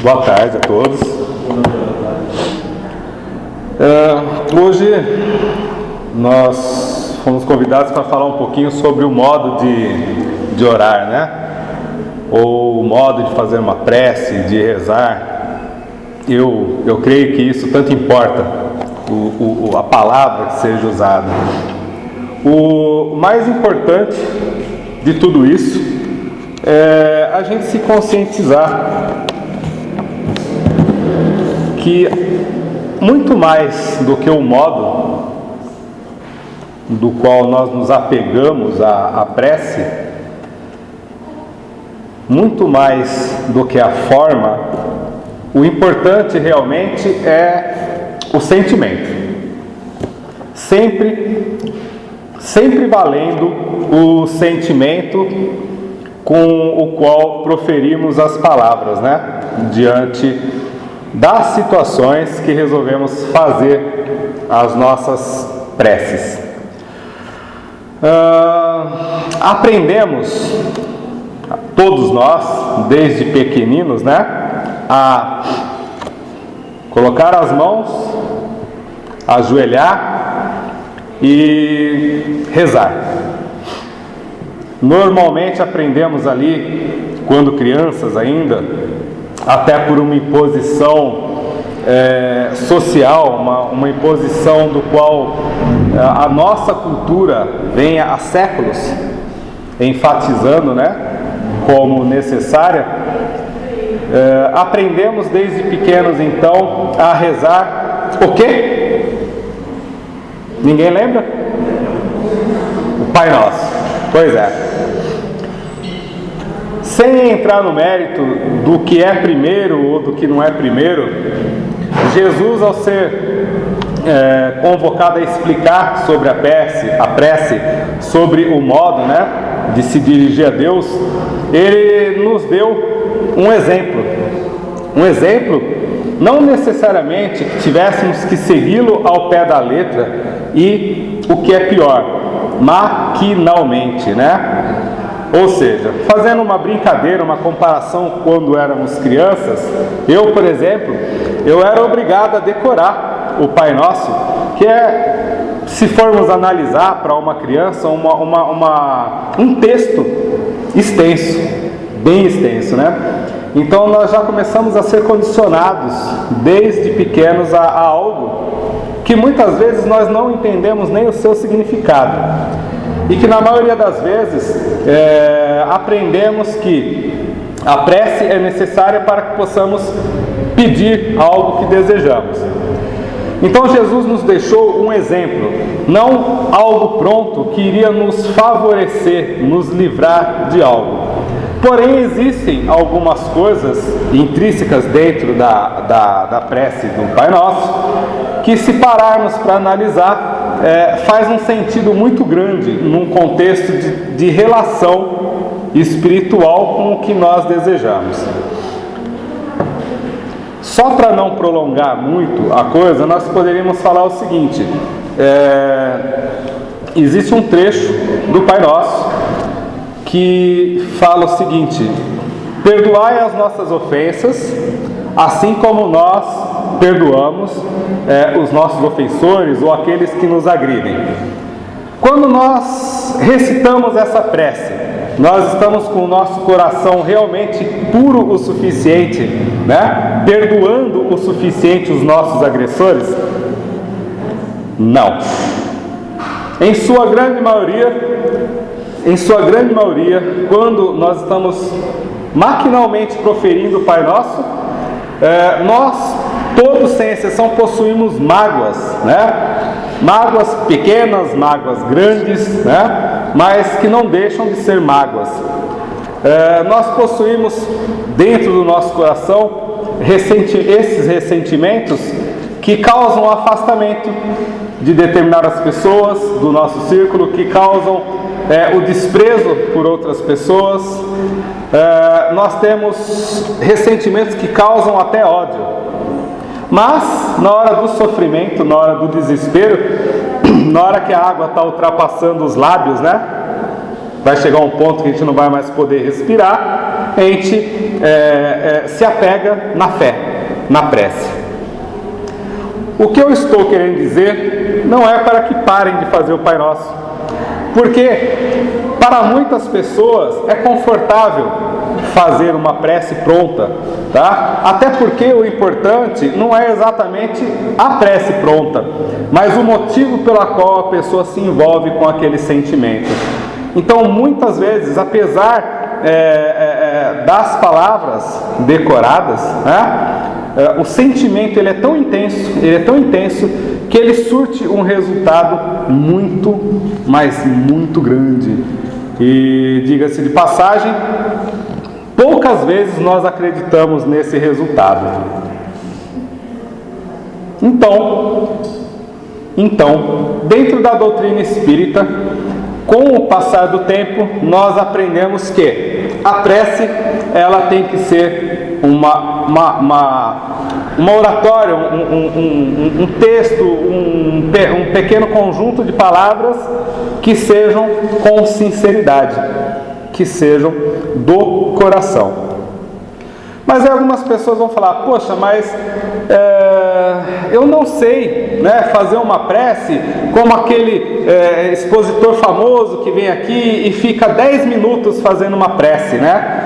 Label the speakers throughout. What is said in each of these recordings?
Speaker 1: Boa tarde a todos. Hoje nós fomos convidados para falar um pouquinho sobre o modo de orar, né? Ou o modo de fazer uma prece, de rezar. Eu creio que isso tanto importa, a palavra que seja usada. O mais importante de tudo isso é a gente se conscientizar que muito mais do que o modo do qual nós nos apegamos à prece, muito mais do que a forma, o importante realmente é o sentimento. Sempre valendo o sentimento com o qual proferimos as palavras, né? Diante das situações que resolvemos fazer as nossas preces. Aprendemos, todos nós, desde pequeninos, né, a colocar as mãos, ajoelhar e rezar. Normalmente aprendemos ali, quando crianças ainda, até por uma imposição social, uma imposição do qual a nossa cultura vem há séculos enfatizando, né, como necessária. Aprendemos desde pequenos então a rezar o quê? Ninguém lembra? O Pai Nosso. Pois é. Sem entrar no mérito do que é primeiro ou do que não é primeiro, Jesus, ao ser convocado a explicar sobre a prece, sobre o modo, né, de se dirigir a Deus, ele nos deu um exemplo, não necessariamente que tivéssemos que segui-lo ao pé da letra e, o que é pior, maquinalmente, né? Ou seja, fazendo uma brincadeira, uma comparação quando éramos crianças, eu, por exemplo, eu era obrigado a decorar o Pai Nosso, que é, se formos analisar para uma criança, um texto extenso, bem extenso, né? Então nós já começamos a ser condicionados desde pequenos a algo que muitas vezes nós não entendemos nem o seu significado. E que na maioria das vezes aprendemos que a prece é necessária para que possamos pedir algo que desejamos. Então Jesus nos deixou um exemplo, não algo pronto que iria nos favorecer, nos livrar de algo. Porém existem algumas coisas intrínsecas dentro da prece do Pai Nosso, que se pararmos para analisar, faz um sentido muito grande num contexto de relação espiritual com o que nós desejamos. Só para não prolongar muito a coisa, nós poderíamos falar o seguinte: existe um trecho do Pai Nosso que fala o seguinte: perdoai as nossas ofensas, assim como nós perdoamos os nossos ofensores ou aqueles que nos agridem. Quando nós recitamos essa prece, nós estamos com o nosso coração realmente puro o suficiente, né? Perdoando o suficiente os nossos agressores? Não. Em sua grande maioria, quando nós estamos maquinalmente proferindo o Pai Nosso, nós todos, sem exceção, possuímos mágoas, né? Mágoas pequenas, mágoas grandes, né? Mas que não deixam de ser mágoas. Nós possuímos dentro do nosso coração esses ressentimentos que causam afastamento de determinadas pessoas do nosso círculo, que causam o desprezo por outras pessoas. Nós temos ressentimentos que causam até ódio. Mas na hora do sofrimento, na hora do desespero, na hora que a água está ultrapassando os lábios, né? Vai chegar um ponto que a gente não vai mais poder respirar. a gente se apega na fé, na prece. O que eu estou querendo dizer não é para que parem de fazer o Pai Nosso, porque para muitas pessoas é confortável fazer uma prece pronta, tá? Até porque o importante não é exatamente a prece pronta, mas o motivo pelo qual a pessoa se envolve com aquele sentimento. Então, muitas vezes, apesar das palavras decoradas, né, o sentimento ele é tão intenso, que ele surte um resultado muito, mas muito grande. E diga-se de passagem, poucas vezes nós acreditamos nesse resultado. Então, dentro da doutrina espírita, com o passar do tempo, nós aprendemos que a prece ela tem que ser uma oratória, um texto, um pequeno conjunto de palavras que sejam com sinceridade, que sejam do coração. Mas aí algumas pessoas vão falar: poxa, mas eu não sei, né, fazer uma prece como aquele expositor famoso que vem aqui e fica 10 minutos fazendo uma prece, né?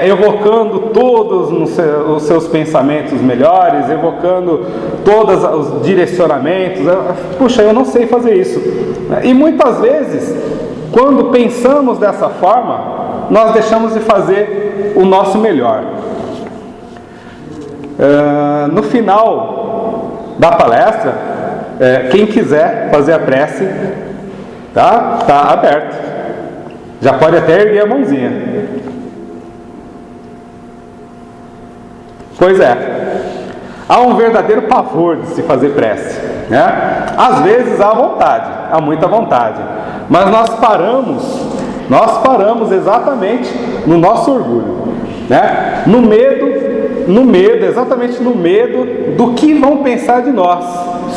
Speaker 1: Evocando todos os seus pensamentos melhores, evocando todos os direcionamentos. Puxa, eu não sei fazer isso. E muitas vezes, quando pensamos dessa forma, nós deixamos de fazer o nosso melhor. No final da palestra, quem quiser fazer a prece, tá aberto. Já pode até erguer a mãozinha. Pois é, há um verdadeiro pavor de se fazer prece, né? Às vezes há vontade, há muita vontade, mas nós paramos exatamente no nosso orgulho, né? No medo, exatamente no medo do que vão pensar de nós,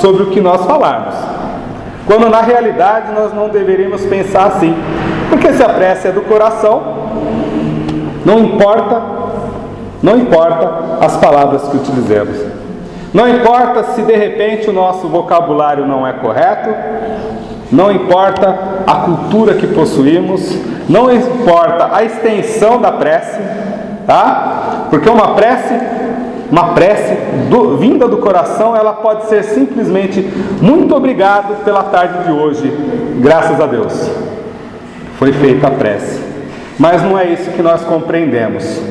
Speaker 1: sobre o que nós falarmos, quando na realidade nós não deveríamos pensar assim, porque se a prece é do coração, não importa as palavras que utilizemos, não importa se de repente o nosso vocabulário não é correto, não importa a cultura que possuímos, não importa a extensão da prece, tá? Porque uma prece vinda do coração, ela pode ser simplesmente: muito obrigado pela tarde de hoje, graças a Deus, foi feita a prece. Mas não é isso que nós compreendemos.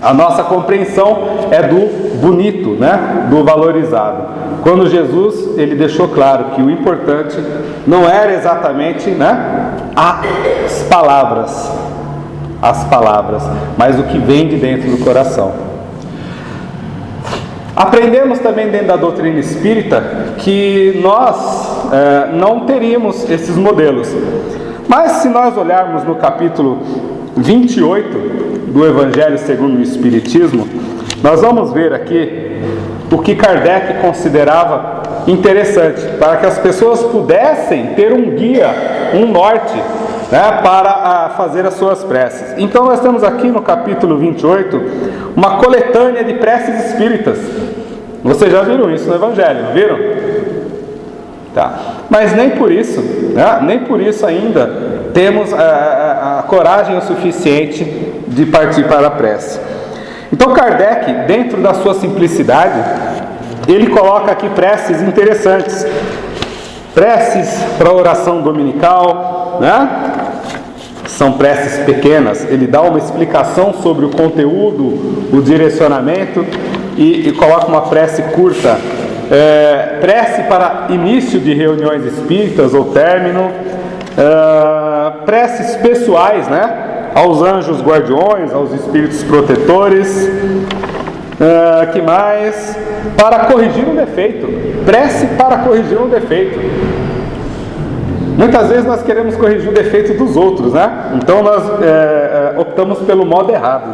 Speaker 1: A nossa compreensão é do bonito, né? Do valorizado. Quando Jesus ele deixou claro que o importante não era exatamente, né, as palavras, mas o que vem de dentro do coração. Aprendemos também dentro da doutrina espírita que nós não teríamos esses modelos. Mas se nós olharmos no capítulo 28 do Evangelho segundo o Espiritismo, nós vamos ver aqui o que Kardec considerava interessante, para que as pessoas pudessem ter um guia, um norte, né, para fazer as suas preces. Então nós temos aqui no capítulo 28 uma coletânea de preces espíritas. Vocês já viram isso no Evangelho, não viram? Tá. Mas nem por isso, né, nem por isso ainda temos a coragem o suficiente de partir para a prece. Então Kardec, dentro da sua simplicidade, ele coloca aqui preces interessantes. Preces para oração dominical, né? São preces pequenas. Ele dá uma explicação sobre o conteúdo, o direcionamento, e coloca uma prece curta. Prece para início de reuniões espíritas ou término. Preces pessoais, né? Aos anjos guardiões, aos espíritos protetores. Que mais? Para corrigir um defeito. Prece para corrigir um defeito. Muitas vezes nós queremos corrigir o defeito dos outros, né? Então nós optamos pelo modo errado.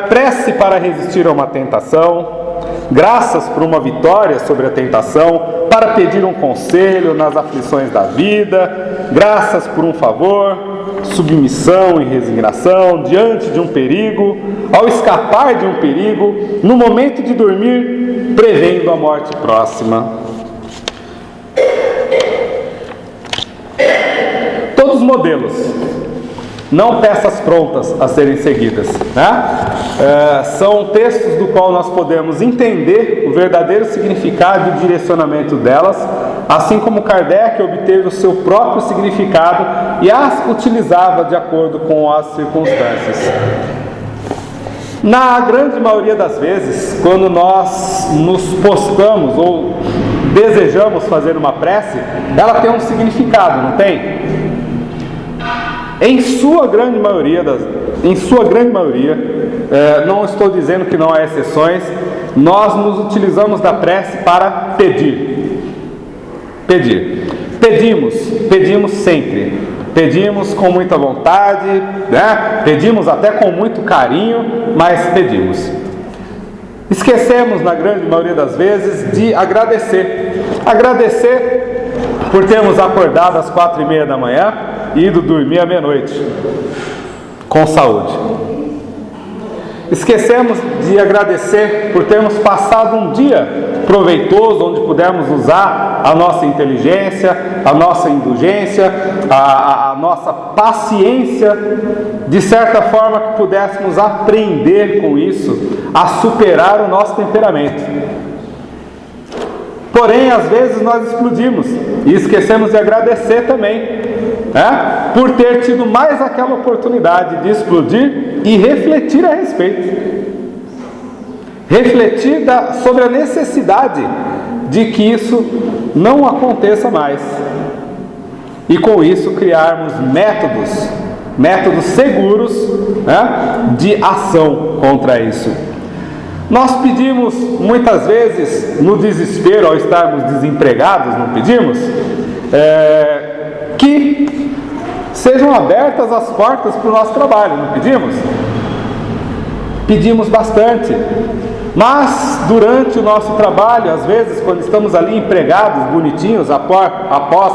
Speaker 1: Prece para resistir a uma tentação. Graças por uma vitória sobre a tentação, para pedir um conselho nas aflições da vida, graças por um favor, submissão e resignação diante de um perigo, ao escapar de um perigo, no momento de dormir, prevendo a morte próxima. Todos modelos, não peças prontas a serem seguidas, né? São textos do qual nós podemos entender o verdadeiro significado e o direcionamento delas, assim como Kardec obteve o seu próprio significado e as utilizava de acordo com as circunstâncias. Na grande maioria das vezes, quando nós nos postamos ou desejamos fazer uma prece, ela tem um significado, não tem? Em sua grande maioria, não estou dizendo que não há exceções, nós nos utilizamos da prece para pedir. Pedimos sempre. Pedimos com muita vontade, né? Pedimos até com muito carinho, mas pedimos. Esquecemos, na grande maioria das vezes, de agradecer. Agradecer por termos acordado às 4:30 da manhã e ido dormir à meia-noite, com saúde. Esquecemos de agradecer por termos passado um dia proveitoso, onde pudermos usar a nossa inteligência, a nossa indulgência, a nossa paciência, de certa forma que pudéssemos aprender com isso a superar o nosso temperamento. Porém, às vezes nós explodimos e esquecemos de agradecer também, né? Por ter tido mais aquela oportunidade de explodir e refletir a respeito. Refletir sobre a necessidade de que isso não aconteça mais. E com isso criarmos métodos seguros, né, de ação contra isso. Nós pedimos muitas vezes, no desespero, ao estarmos desempregados, não pedimos? Que sejam abertas as portas para o nosso trabalho, não pedimos? Pedimos bastante. Mas durante o nosso trabalho, às vezes, quando estamos ali empregados, bonitinhos, após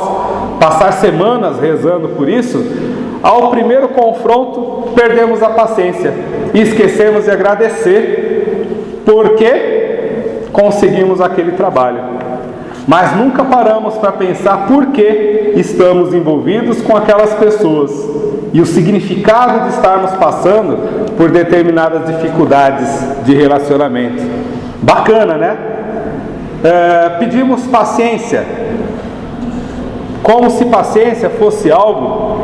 Speaker 1: passar semanas rezando por isso, ao primeiro confronto perdemos a paciência e esquecemos de agradecer porque conseguimos aquele trabalho. Mas nunca paramos para pensar por que estamos envolvidos com aquelas pessoas e o significado de estarmos passando por determinadas dificuldades de relacionamento. Bacana, né? Pedimos paciência, como se paciência fosse algo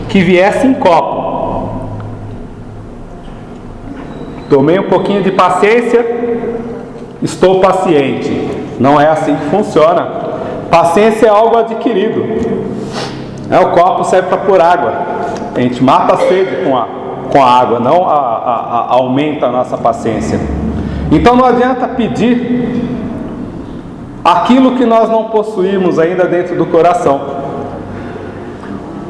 Speaker 1: que viesse em copo. Tomei um pouquinho de paciência, estou paciente. Não é assim que funciona. Paciência é algo adquirido. O copo serve para pôr água. A gente mata a sede com a água, não aumenta a nossa paciência. Então não adianta pedir aquilo que nós não possuímos ainda dentro do coração.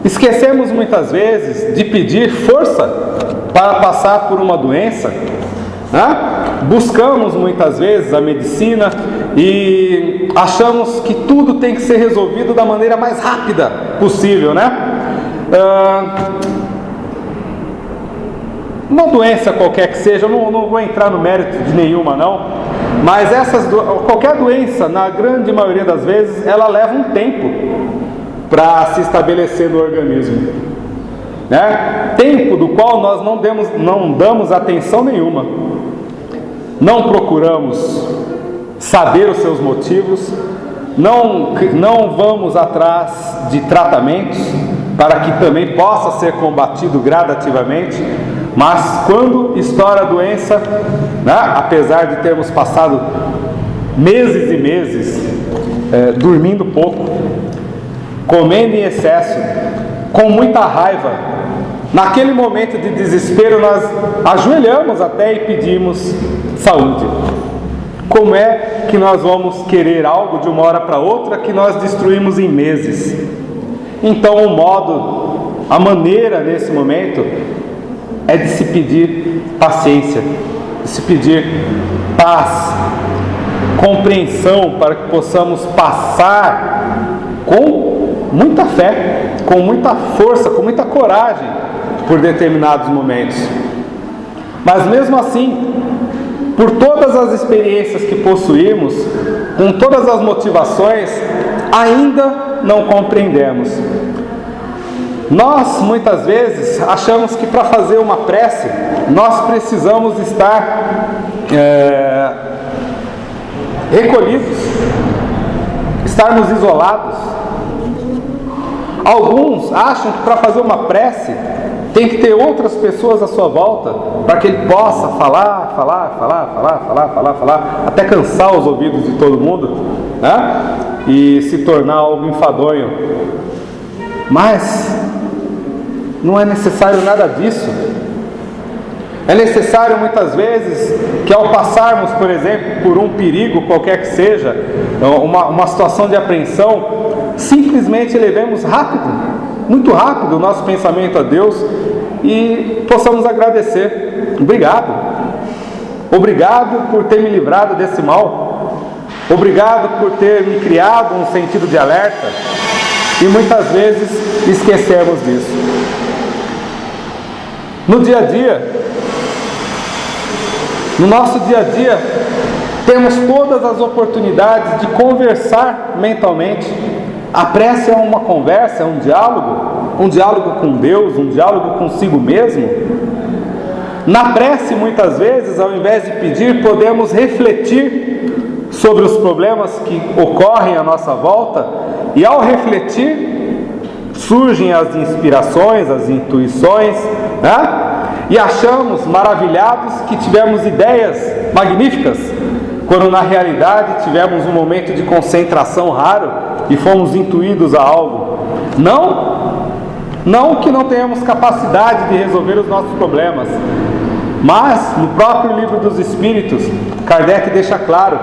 Speaker 1: Esquecemos muitas vezes de pedir força para passar por uma doença, né? Buscamos muitas vezes a medicina e achamos que tudo tem que ser resolvido da maneira mais rápida possível, né? Uma doença qualquer que seja, eu não vou entrar no mérito de nenhuma não, mas qualquer doença, na grande maioria das vezes, ela leva um tempo para se estabelecer no organismo, né? Tempo do qual nós não damos atenção nenhuma, não procuramos saber os seus motivos, não vamos atrás de tratamentos para que também possa ser combatido gradativamente. Mas quando estoura a doença, né, apesar de termos passado meses e meses dormindo pouco, comendo em excesso, com muita raiva, naquele momento de desespero nós ajoelhamos até e pedimos saúde. Como é que nós vamos querer algo de uma hora para outra que nós destruímos em meses? Então a maneira nesse momento é de se pedir paciência, de se pedir paz, compreensão, para que possamos passar com muita fé, com muita força, com muita coragem por determinados momentos. Mas mesmo assim, por todas as experiências que possuímos, com todas as motivações, ainda não compreendemos. Nós, muitas vezes, achamos que para fazer uma prece, nós precisamos estar recolhidos, estarmos isolados. Alguns acham que para fazer uma prece, tem que ter outras pessoas à sua volta, para que ele possa falar, até cansar os ouvidos de todo mundo, né? E se tornar algo enfadonho. Mas não é necessário nada disso. É necessário muitas vezes que ao passarmos, por exemplo, por um perigo qualquer que seja, uma situação de apreensão, simplesmente elevemos muito rápido o nosso pensamento a Deus e possamos agradecer. Obrigado por ter me livrado desse mal. Obrigado por ter me criado um sentido de alerta. E muitas vezes esquecemos disso. No dia a dia, no nosso dia a dia, temos todas as oportunidades de conversar mentalmente. A prece é uma conversa, é um diálogo com Deus, um diálogo consigo mesmo. Na prece, muitas vezes, ao invés de pedir, podemos refletir sobre os problemas que ocorrem à nossa volta, e ao refletir, surgem as inspirações, as intuições, né? E achamos maravilhados que tivemos ideias magníficas, quando na realidade tivemos um momento de concentração raro e fomos intuídos a algo. Não que não tenhamos capacidade de resolver os nossos problemas, mas no próprio Livro dos Espíritos, Kardec deixa claro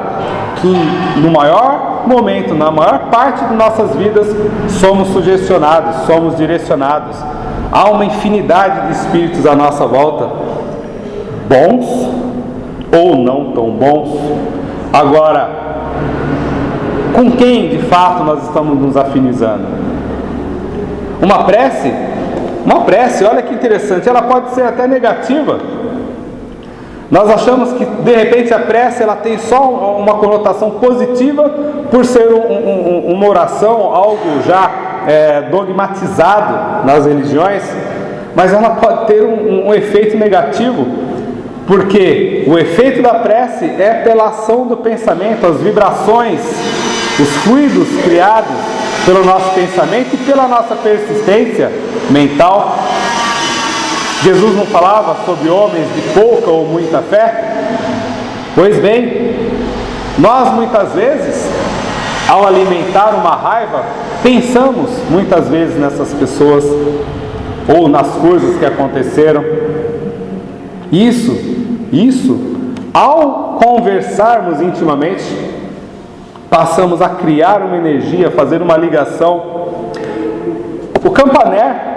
Speaker 1: que no maior momento, na maior parte de nossas vidas, somos sugestionados, somos direcionados. Há uma infinidade de espíritos à nossa volta, bons ou não tão bons. Agora, com quem de fato nós estamos nos afinizando? Uma prece, olha que interessante, ela pode ser até negativa. Nós achamos que de repente a prece ela tem só uma conotação positiva por ser uma oração, algo já dogmatizado nas religiões, mas ela pode ter um efeito negativo, porque o efeito da prece é pela ação do pensamento, as vibrações, os fluidos criados pelo nosso pensamento e pela nossa persistência mental. Jesus não falava sobre homens de pouca ou muita fé? Pois bem, nós muitas vezes, ao alimentar uma raiva, pensamos muitas vezes nessas pessoas ou nas coisas que aconteceram. Isso, ao conversarmos intimamente, passamos a criar uma energia, fazer uma ligação. O Campaner,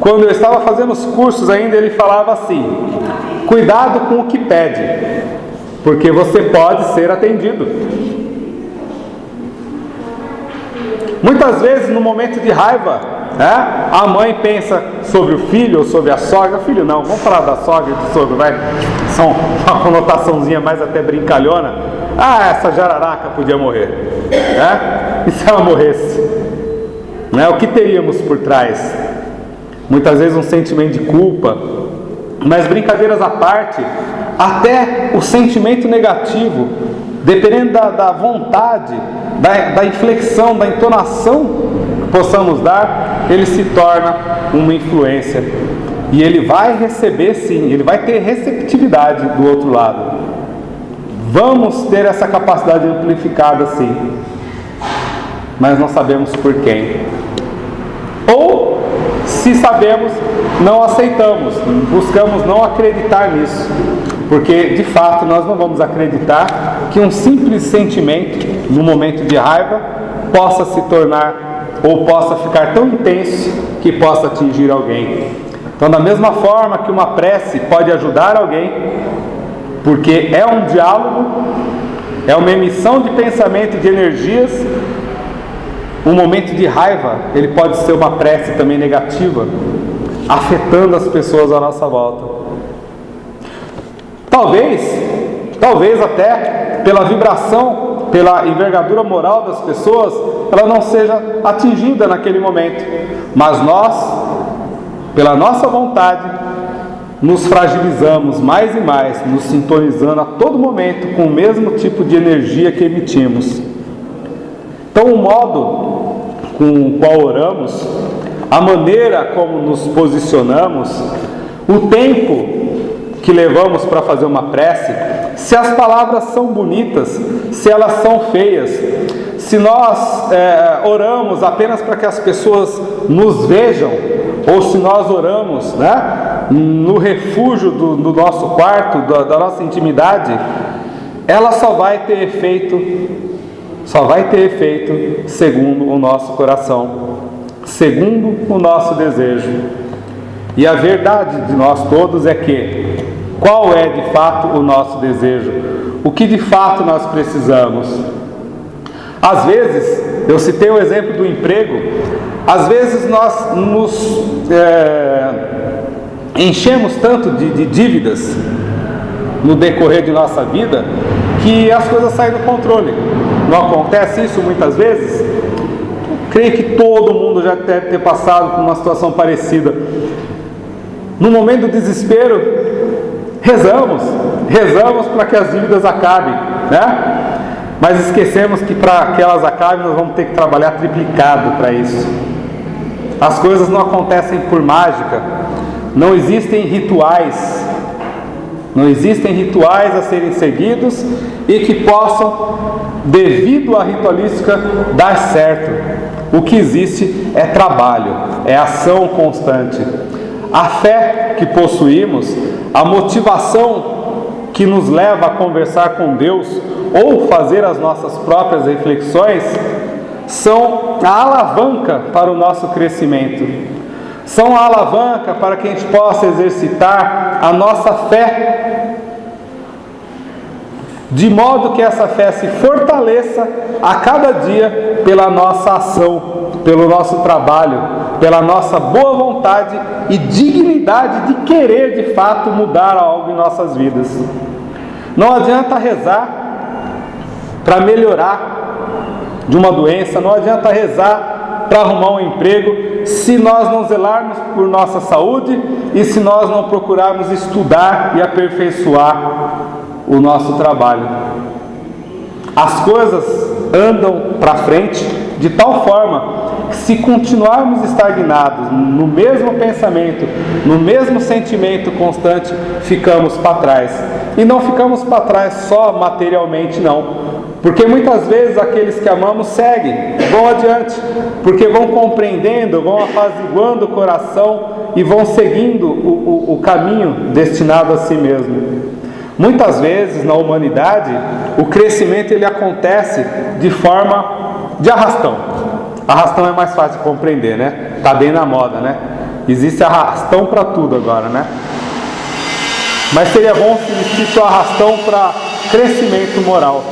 Speaker 1: quando eu estava fazendo os cursos ainda, ele falava assim: cuidado com o que pede, porque você pode ser atendido. Muitas vezes no momento de raiva, a mãe pensa sobre o filho ou sobre a sogra. Filho não, vamos falar da sogra e do sogro, vai. São uma conotaçãozinha mais até brincalhona. Essa jararaca podia morrer, e se ela morresse, o que teríamos por trás? Muitas vezes um sentimento de culpa. Mas brincadeiras à parte, até o sentimento negativo, dependendo da vontade, da inflexão, da entonação que possamos dar, ele se torna uma influência. E ele vai receber sim, ele vai ter receptividade do outro lado. Vamos ter essa capacidade amplificada sim, mas não sabemos por quem. Ou, se sabemos, não aceitamos, buscamos não acreditar nisso, porque de fato nós não vamos acreditar que um simples sentimento, no momento de raiva, possa se tornar ou possa ficar tão intenso que possa atingir alguém. Então, da mesma forma que uma prece pode ajudar alguém, porque é um diálogo, é uma emissão de pensamento e de energias, Um momento de raiva, ele pode ser uma prece também negativa, afetando as pessoas à nossa volta. Talvez até pela vibração, pela envergadura moral das pessoas, ela não seja atingida naquele momento. Mas nós, pela nossa vontade, nos fragilizamos mais e mais, nos sintonizando a todo momento com o mesmo tipo de energia que emitimos. Então, o modo com o qual oramos, a maneira como nos posicionamos, o tempo que levamos para fazer uma prece, se as palavras são bonitas, se elas são feias, se nós oramos apenas para que as pessoas nos vejam, ou se nós oramos, no refúgio do nosso quarto, da nossa intimidade, ela só vai ter efeito segundo o nosso coração, segundo o nosso desejo. E a verdade de nós todos é que, qual é de fato o nosso desejo? O que de fato nós precisamos? Às vezes, eu citei o exemplo do emprego, às vezes nós nos enchemos tanto de dívidas no decorrer de nossa vida, que as coisas saem do controle. Não acontece isso muitas vezes? Creio que todo mundo já deve ter passado por uma situação parecida. No momento do desespero, rezamos para que as dívidas acabem, Mas esquecemos que para que elas acabem, nós vamos ter que trabalhar triplicado para isso. As coisas não acontecem por mágica, não existem rituais a serem seguidos e que possam, devido à ritualística, dar certo. O que existe é trabalho, é ação constante. A fé que possuímos, a motivação que nos leva a conversar com Deus ou fazer as nossas próprias reflexões, são a alavanca para o nosso crescimento. São a alavanca para que a gente possa exercitar a nossa fé, de modo que essa fé se fortaleça a cada dia pela nossa ação, pelo nosso trabalho, pela nossa boa vontade e dignidade de querer de fato mudar algo em nossas vidas. Não adianta rezar para melhorar de uma doença, não adianta rezar para arrumar um emprego, se nós não zelarmos por nossa saúde e se nós não procurarmos estudar e aperfeiçoar o nosso trabalho. As coisas andam para frente de tal forma que, se continuarmos estagnados no mesmo pensamento, no mesmo sentimento constante, ficamos para trás. E não ficamos para trás só materialmente, não. Porque muitas vezes aqueles que amamos seguem, vão adiante, porque vão compreendendo, vão apaziguando o coração e vão seguindo o caminho destinado a si mesmo. Muitas vezes na humanidade o crescimento ele acontece de forma de arrastão. Arrastão é mais fácil de compreender, Tá bem na moda, Existe arrastão para tudo agora, Mas seria bom se existisse o arrastão para crescimento moral.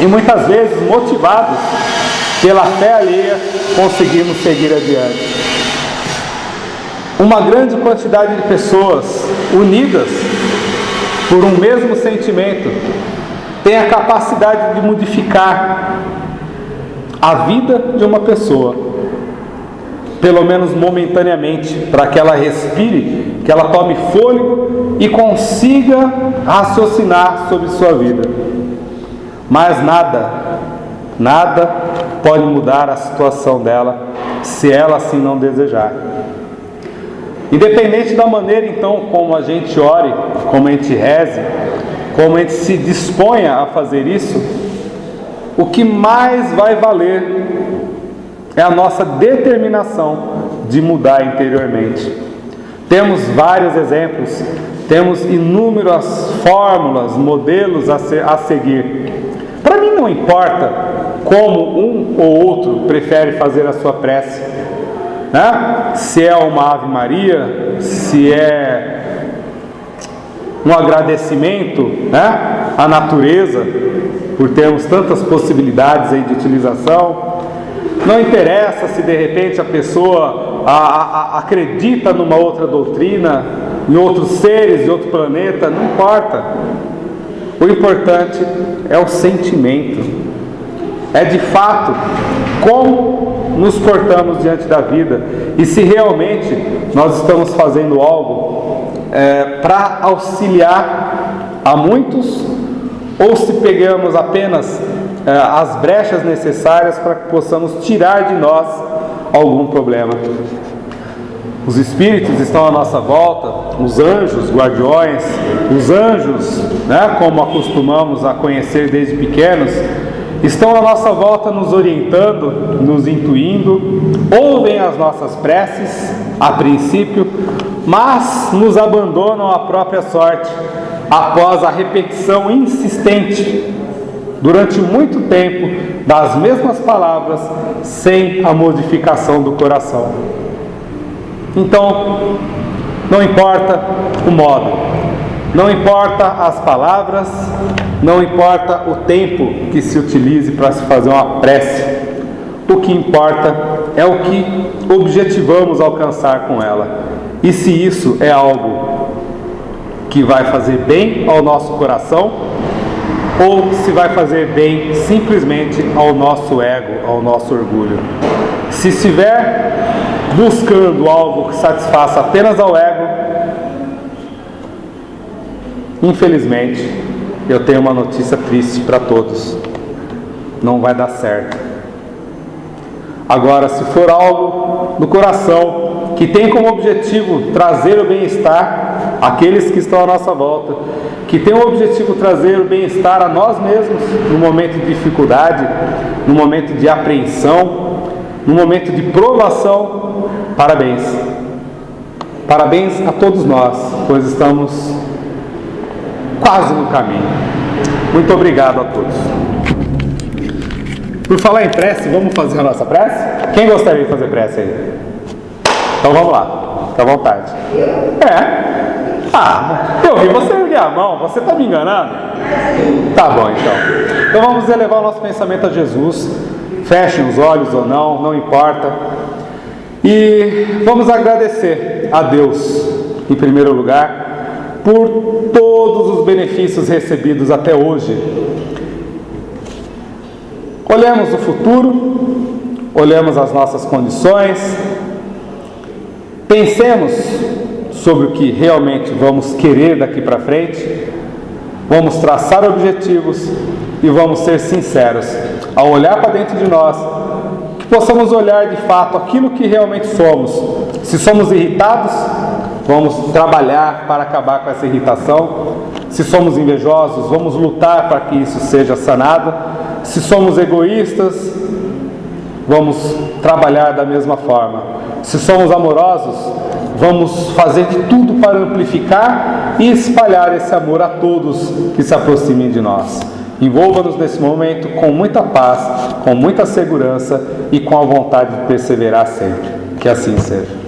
Speaker 1: E muitas vezes, motivados pela fé alheia, conseguimos seguir adiante. Uma grande quantidade de pessoas unidas por um mesmo sentimento tem a capacidade de modificar a vida de uma pessoa, pelo menos momentaneamente, para que ela respire, que ela tome fôlego e consiga raciocinar sobre sua vida. Mas nada pode mudar a situação dela, se ela assim não desejar. Independente da maneira então como a gente ore, como a gente reze, como a gente se disponha a fazer isso, o que mais vai valer é a nossa determinação de mudar interiormente. Temos vários exemplos, temos inúmeras fórmulas, modelos a seguir. Para mim não importa como um ou outro prefere fazer a sua prece, se é uma Ave Maria, se é um agradecimento à natureza, por termos tantas possibilidades aí de utilização. Não interessa se de repente a pessoa acredita numa outra doutrina, em outros seres, em outro planeta, não importa. O importante é o sentimento, é de fato como nos portamos diante da vida e se realmente nós estamos fazendo algo para auxiliar a muitos, ou se pegamos apenas as brechas necessárias para que possamos tirar de nós algum problema. Os espíritos estão à nossa volta, os anjos guardiões, os anjos, como acostumamos a conhecer desde pequenos, estão à nossa volta nos orientando, nos intuindo, ouvem as nossas preces a princípio, mas nos abandonam à própria sorte após a repetição insistente durante muito tempo das mesmas palavras sem a modificação do coração. Então, não importa o modo, não importa as palavras, não importa o tempo que se utilize para se fazer uma prece, o que importa é o que objetivamos alcançar com ela. E se isso é algo que vai fazer bem ao nosso coração, ou se vai fazer bem simplesmente ao nosso ego, ao nosso orgulho. Se estiver buscando algo que satisfaça apenas ao ego, infelizmente, eu tenho uma notícia triste para todos: não vai dar certo. Agora, se for algo do coração, que tem como objetivo trazer o bem-estar àqueles que estão à nossa volta, que tem o objetivo trazer o bem-estar a nós mesmos no momento de dificuldade, no momento de apreensão, no momento de provação, parabéns. Parabéns a todos nós, pois estamos quase no caminho. Muito obrigado a todos. Por falar em prece, vamos fazer a nossa prece? Quem gostaria de fazer prece aí? Então vamos lá, fica à vontade. Eu vi você erguer a mão, você está me enganando? Tá bom então. Então vamos elevar o nosso pensamento a Jesus. Fechem os olhos ou não, não importa. E vamos agradecer a Deus, em primeiro lugar, por todos os benefícios recebidos até hoje. Olhamos o futuro, olhamos as nossas condições, pensemos sobre o que realmente vamos querer daqui para frente, vamos traçar objetivos e vamos ser sinceros ao olhar para dentro de nós, que possamos olhar de fato aquilo que realmente somos. Se somos irritados, vamos trabalhar para acabar com essa irritação. Se somos invejosos, vamos lutar para que isso seja sanado. Se somos egoístas, vamos trabalhar da mesma forma. Se somos amorosos, vamos fazer de tudo para amplificar e espalhar esse amor a todos que se aproximem de nós. Envolva-nos nesse momento com muita paz, com muita segurança e com a vontade de perseverar sempre. Que assim seja.